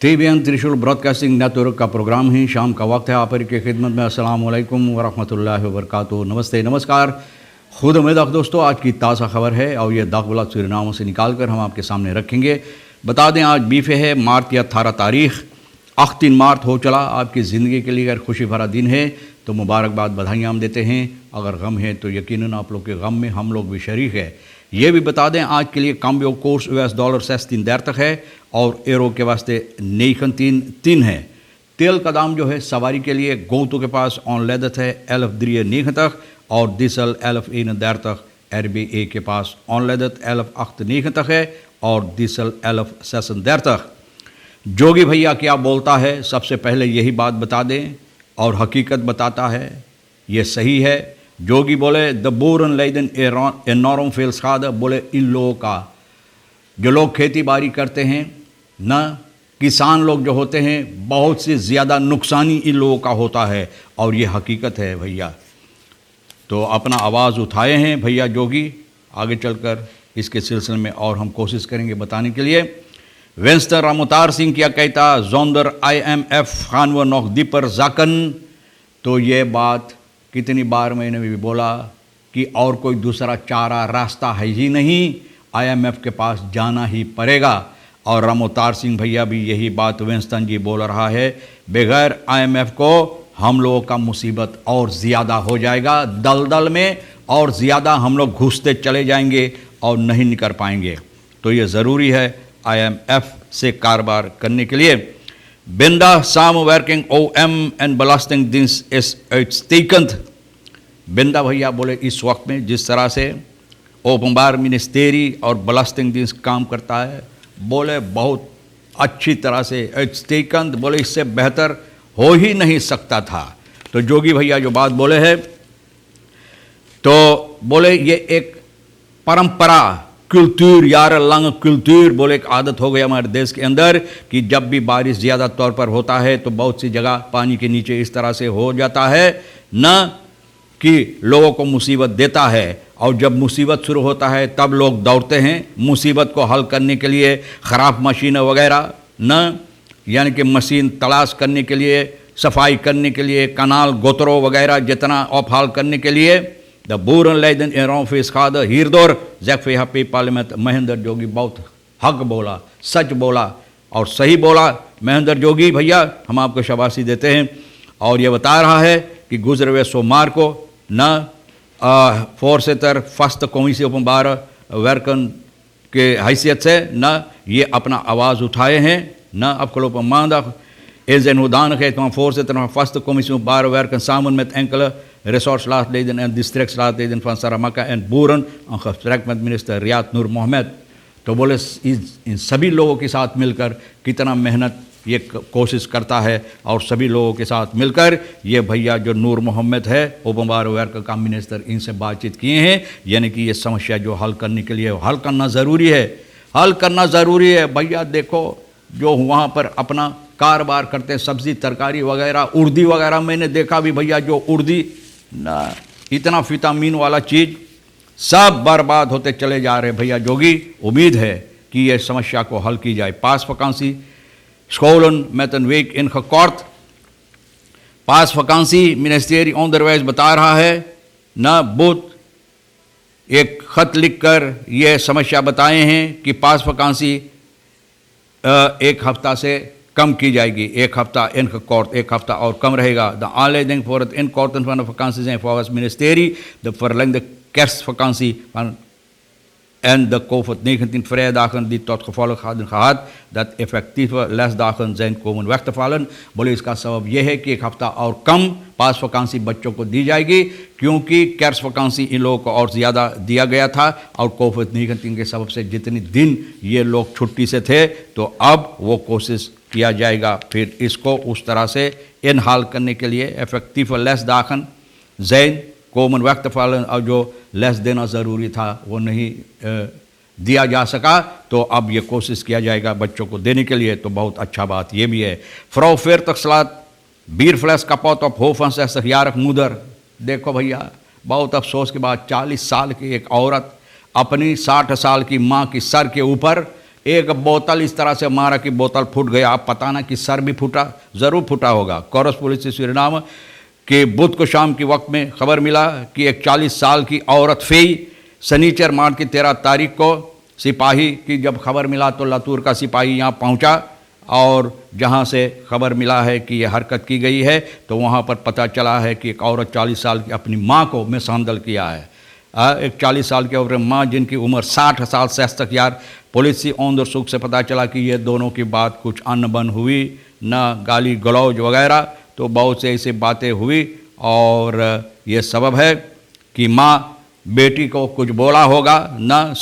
TVN त्रिशूल broadcasting network का programme है। शाम का वक्त है। आप की खिदमत में अस्सलाम वालेकुम व रहमतुल्लाहि व बरकातुहू। नमस्ते नमस्कार। खुद उम्मीद दोस्तों, आज की ताज़ा खबर है और ये दाखिला सूरीनाम से निकाल कर हम आपके सामने रखेंगे। बता दें आज बीफे है, मार्च या 18 तारीख 3 मार्च हो चला। आपकी ज़िंदगी के लिए अगर खुशी भरा दिन है तो मुबारकबाद, बधाइयाँ हम देते हैं। अगर गम है तो यकीनन आप लोग के गम में हम लोग भी शरीक है। ये भी बता दें आज के लिए काम्बियो कोर्स $US 16 है और एरो के वास्ते 9 है। तेल का दाम जो है सवारी के लिए गोतु के पास ऑन लेदत है 11 तक और डीजल 11 तक RBA के पास ऑन लेदत 11 तक है और डीजल 11 तक। जोगी भैया क्या बोलता है, सबसे पहले यही बात बता दें और हकीकत बताता है, ये सही है। जोगी बोले द बोरन लेदन एनॉर्म फेल्स खाद, बोले इन लोगों का जो लोग खेती बाड़ी करते हैं ना, किसान लोग जो होते हैं, बहुत से ज़्यादा नुकसानी इन लोगों का होता है और ये हकीकत है भैया। तो अपना आवाज़ उठाए हैं भैया जोगी। आगे चलकर इसके सिलसिले में और हम कोशिश करेंगे बताने के लिए। विंस्टन रामोतार सिंह क्या कहता, जोंदर IMF खान व नौक दीपर जाकन। तो ये बात कितनी बार मैंने भी बोला कि और कोई दूसरा चारा रास्ता है ही नहीं, IMF के पास जाना ही पड़ेगा। और रामोतार सिंह भैया भी यही बात विंस्टन जी बोल रहा है, बगैर IMF को हम लोगों का मुसीबत और ज़्यादा हो जाएगा, दलदल में और ज़्यादा हम लोग घुसते चले जाएंगे और नहीं निकल पाएंगे। तो ये ज़रूरी है IMF से कारोबार करने के लिए। बिंदा साम वर्किंग OM एंड बलास्टिंग दिस इस उitstekend। बिंदा भैया बोले इस वक्त में जिस तरह से ओपनबार मिनिस्टेरी और बलास्टिंग दिस काम करता है, बोले बहुत अच्छी तरह से uitstekend, बोले इससे बेहतर हो ही नहीं सकता था। तो जोगी भैया जो बात बोले हैं, तो बोले ये एक परंपरा, कल्चर यार लंग कल्चर, बोले एक आदत हो गई हमारे देश के अंदर कि जब भी बारिश ज़्यादा तौर पर होता है तो बहुत सी जगह पानी के नीचे इस तरह से हो जाता है न कि लोगों को मुसीबत देता है। और जब मुसीबत शुरू होता है तब लोग दौड़ते हैं मुसीबत को हल करने के लिए, ख़राब मशीनें वगैरह न, यानी कि मशीन तलाश करने के लिए, सफाई करने के लिए, कनाल गोतरों वगैरह जितना ऑफहाल करने के लिए। द बोरन लेदन एरों फेस खाद हीरदोर जैफे हपी पार्लियामेंट। महेंद्र जोगी बहुत हक बोला, सच बोला और सही बोला। महेंद्र जोगी भैया हम आपको शाबाशी देते हैं। और ये बता रहा है कि गुजरे हुए सोमवार को न 4 फर्स्ट कौमी ओपनबार वर्कन के हैसियत से न ये अपना आवाज़ उठाए हैं न अपकलो पर मांदा इस उदान है 4 फर्स्ट कौमी ओपनबार वर्कन सामन में ankle resource laat leden en districts laat leden van Saramaka en boeren een gesprek met minister रियात नूर मोहम्मद। तो बोले इन सभी लोगों के साथ मिलकर कितना मेहनत ये कोशिश करता है और सभी लोगों के साथ मिलकर ये भैया जो नूर मोहम्मद है ओपनबार वर्क का मिनिस्टर, इनसे बातचीत किए हैं। यानी कि ये समस्या जो हल करने के लिए हल करना ज़रूरी है, हल करना ज़रूरी है भैया। देखो जो वहाँ पर अपना कारोबार करते हैं, सब्ज़ी तरकारी वगैरह, उर्दी वगैरह, मैंने देखा भी भैया जो उर्दी ना इतना विटामिन वाला चीज़ सब बर्बाद होते चले जा रहे भैया जोगी। उम्मीद है कि यह समस्या को हल की जाए। पास वकांसी scholen met een week ingekort। पास वकांसी मिनिस्ट्री onderwijs बता रहा है न, बुध एक ख़त लिखकर यह समस्या बताए हैं कि पास वकांसी 1 हफ्ता से कम की जाएगी। 1 हफ्ता ingekort, 1 हफ्ता और कम रहेगा। De aanleiding voor het inkorten van de vakantie zijn volgens het ministerie de verlengde kerstvakantie en de COVID-19 vrijdagen die tot gevolg hadden gehad dat effectieve lesdagen zijn komen weg te vallen। बोले इसका सबब यह है कि 1 हफ्ता और कम पास वकांसी बच्चों को दी जाएगी क्योंकि कैर्स वकांसी इन लोगों को और ज़्यादा दिया गया था और कोविड-19 के सबब से जितनी दिन ये लोग छुट्टी से थे तो अब वो कोशिश किया जाएगा फिर इसको उस तरह से इन हाल करने के लिए। इफेक्टिव लेस दाखन जैन कोमन वक्त फलन, और जो लेस देना ज़रूरी था वो नहीं दिया जा सका तो अब ये कोशिश किया जाएगा बच्चों को देने के लिए। तो बहुत अच्छा बात ये भी है। फ्राउ फेर तकसलात बीर फ्लैश कपौत ऑफ होफन से सखियारक मुदर। देखो भैया बहुत अफसोस के बाद 40 साल की एक औरत अपनी 60 साल की माँ की सर के ऊपर एक बोतल इस तरह से मारा कि बोतल फूट गया। आप पता ना कि सर भी फूटा, ज़रूर फूटा होगा। कोरस पुलिस से सुरीनाम कि बुध को शाम के वक्त में खबर मिला कि एक 40 साल की औरत फेई शनिचर मार्च की 13 तारीख को सिपाही की जब खबर मिला तो लातूर का सिपाही यहाँ पहुँचा और जहाँ से खबर मिला है कि ये हरकत की गई है तो वहाँ पर पता चला है कि एक औरत 40 साल की अपनी माँ को मिसहैंडल किया है। एक 40 साल की औरत माँ जिनकी उम्र 60 साल से तक यार। पुलिस की औंध और सुख से पता चला कि ये दोनों की बात कुछ अनबन हुई, न गाली गलौज वगैरह, तो बहुत से ऐसी बातें हुई और ये सबब है कि माँ बेटी को कुछ बोला होगा, न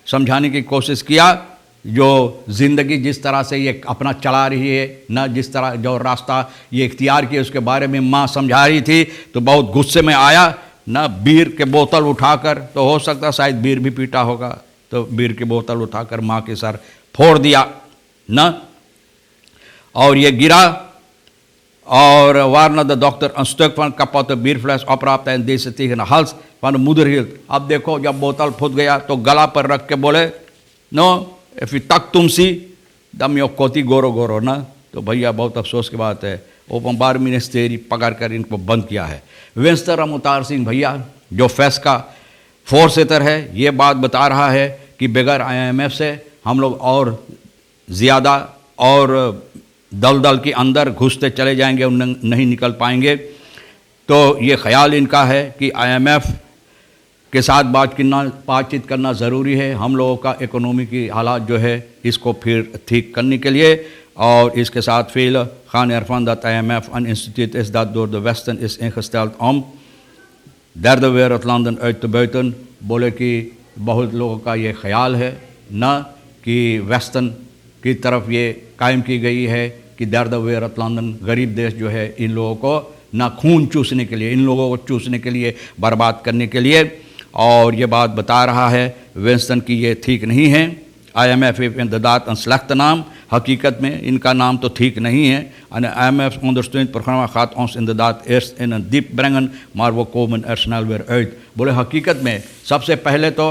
समझाने की कोशिश किया। जो ज़िंदगी जिस तरह से ये अपना चला रही है, न जिस तरह जो रास्ता ये इख्तियार किया उसके बारे में माँ समझा रही थी, तो बहुत गुस्से में आया। न बीर के बोतल उठाकर, तो हो सकता शायद बीर भी पीटा होगा, तो बीर की बोतल उठाकर माँ के सर फोड़ दिया न, और ये गिरा। और वारना द डॉक्टर अंस्टक फन कपत बीरफ्लैश अपराप्त एंड देश तीन हल्स फन मुदर हिल। अब देखो जब बोतल फूट गया तो गला पर रख के बोले नो इफ तक तुमसी दम यो कोती गोरो गोरो ना। तो भैया बहुत अफसोस की बात है, ओपन बार मिनिस्ट्री पकड़ कर इनको बंद किया है। विंस्टर अवतार सिंह भैया जो फेस का फोर्सेटर है, ये बात बता रहा है कि बगैर IMF से हम लोग और ज़्यादा और दलदल के अंदर घुसते चले जाएंगे और नहीं निकल पाएंगे। तो ये ख्याल इनका है कि IMF के साथ बातचीत करना ज़रूरी है हम लोगों का इकोनॉमी की हालात जो है इसको फिर ठीक करने के लिए। और इसके साथ फिर Khan Irfan that IMF een instituut is dat door de Westen is ingesteld om derde wereldlanden uit te buiten। बोले कि बहुत लोगों का ये ख्याल है न कि वेस्टर्न की तरफ ये कायम की गई है कि दर्द वेरतलंदन गरीब देश जो है इन लोगों को ना खून चूसने के लिए, इन लोगों को चूसने के लिए, बर्बाद करने के लिए। और ये बात बता रहा है विंस्टन की ये ठीक नहीं है। IMF heeft inderdaad een slechte naam, हकीकत में इनका नाम तो ठीक नहीं है। En IMF ondersteunt programma gaat ons inderdaad eerst in een diep brengen, maar we komen er snel weer uit। बोले हकीकत में सबसे पहले तो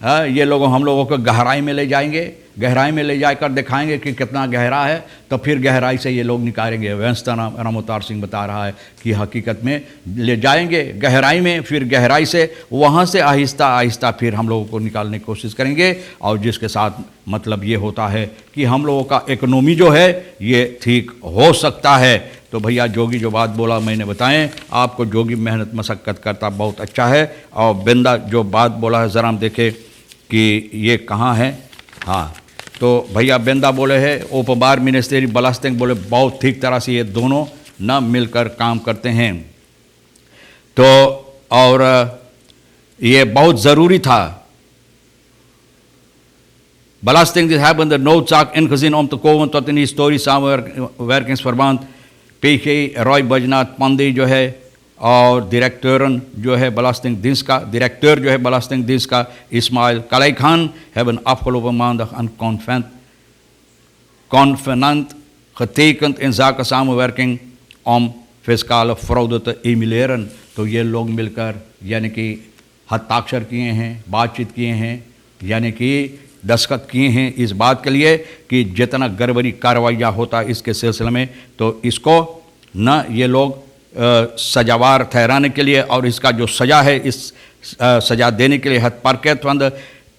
ये लोग हम लोगों को गहराई में ले जाएंगे, गहराई में ले जाकर दिखाएंगे कि कितना गहरा है, तो फिर गहराई से ये लोग निकालेंगे। विंस्टन अवतार सिंह बता रहा है कि हकीकत में ले जाएंगे गहराई में, फिर गहराई से वहाँ से आहिस्ता आहिस्ता फिर हम लोगों को निकालने की कोशिश करेंगे। और जिसके साथ मतलब ये होता है कि हम लोगों का इकोनॉमी जो है ये ठीक हो सकता है। तो भैया जोगी जो बात बोला मैंने बताएं आपको, जोगी मेहनत मशक्क़त करता बहुत अच्छा है। और बिंदा जो बात बोला है ज़रा हम देखें कि ये कहाँ है। हाँ, तो भैया बिंदा बोले है उपबार मिनिस्ट्री बलास्टिंग, बोले बहुत ठीक तरह से ये दोनों न मिलकर काम करते हैं। तो और ये बहुत ज़रूरी था। Belasting hebben de noodzaak ingezien om te komen tot een historisch samenwerkingsverband। PG Roy Baijnath Pandey जो है और डायरेक्टर जो है belasting dienst का directeur जो है belasting dienst का Ismail Kalai Khan hebben afgelopen maandag een convenant getekend in zaken samenwerking om fiscale fraude te elimineren। तो ये लोग मिलकर यानी कि हस्ताक्षर किए हैं, बातचीत किए हैं, यानी कि दस्तखत किए हैं इस बात के लिए कि जितना गड़बड़ी कार्रवाइयाँ होता है इसके सिलसिले में तो इसको न ये लोग सजावार ठहराने के लिए और इसका जो सज़ा है इस सज़ा देने के लिए het parket van de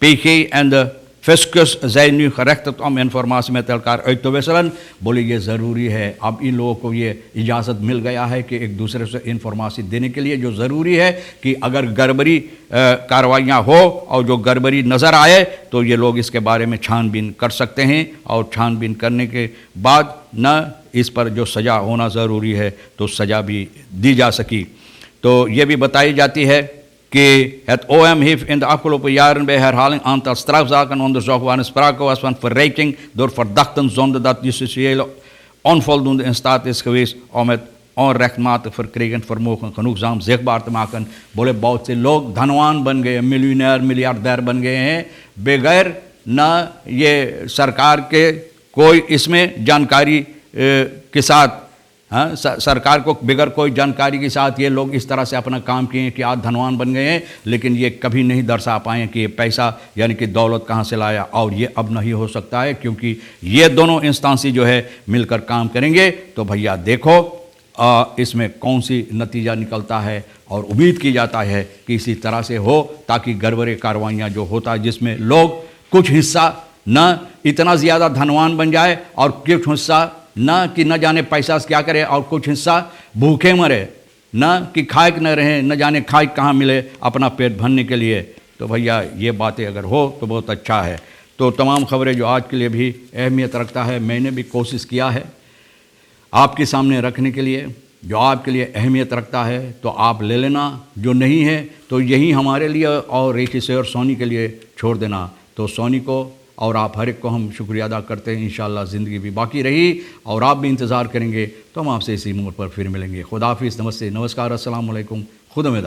PG en de fiscus zijn nu gerechtigd om informatie met elkaar uit te wisselen। बोले ये ज़रूरी है, अब इन लोगों को ये इजाज़त मिल गया है कि एक दूसरे से इन्फॉर्मेशन देने के लिए जो ज़रूरी है कि अगर गड़बड़ी कार्रवाइयाँ हो और जो गड़बड़ी नज़र आए तो ये लोग इसके बारे में छानबीन कर सकते हैं और छानबीन करने के बाद न इस पर जो सज़ा होना ज़रूरी है तो सज़ा भी दी जा सकी। तो ये भी बताई जाती है कि het OM heeft in de afgelopen jaren bij herhaling aantal strafzaken onderzocht waarin sprake was van verrijking door verdachten zonder dat justitiële onvoldoende in staat is geweest om het onrechtmatig verkregen vermogen genoegzaam zichtbaar te maken। बोले बहुत से लोग धनवान बन गए, millionaire मिलियार्डर बन गए हैं बगैर न ये सरकार के कोई इसमें जानकारी के साथ हाँ, सरकार को बगैर कोई जानकारी के साथ ये लोग इस तरह से अपना काम किए कि आज धनवान बन गए हैं, लेकिन ये कभी नहीं दर्शा पाए कि ये पैसा यानी कि दौलत कहाँ से लाया। और ये अब नहीं हो सकता है, क्योंकि ये दोनों इंस्टेंसी जो है मिलकर काम करेंगे तो भैया देखो इसमें कौन सी नतीजा निकलता है। और उम्मीद की जाता है कि इसी तरह से हो, ताकि गड़बड़े कार्रवाइयाँ जो होता है जिसमें लोग कुछ हिस्सा न इतना ज़्यादा धनवान बन जाए और कुछ हिस्सा न कि न जाने पैसा से क्या करे, और कुछ हिस्सा भूखे मरे, न कि खाए न रहे, न जाने खाए कहाँ मिले अपना पेट भरने के लिए। तो भैया ये बातें अगर हो तो बहुत अच्छा है। तो तमाम खबरें जो आज के लिए भी अहमियत रखता है, मैंने भी कोशिश किया है आपके सामने रखने के लिए। जो आपके लिए अहमियत रखता है तो आप ले लेना, जो नहीं है तो यही हमारे लिए और रेखी से और सोनी के लिए छोड़ देना। तो सोनी को और आप हर एक को हम शुक्रिया अदा करते हैं। इंशाअल्लाह ज़िंदगी भी बाकी रही और आप भी इंतज़ार करेंगे तो हम आपसे इसी मोड़ पर फिर मिलेंगे। खुदा हाफिज़, नमस्ते, नमस्कार, अस्सलाम वालेकुम, खुदा में।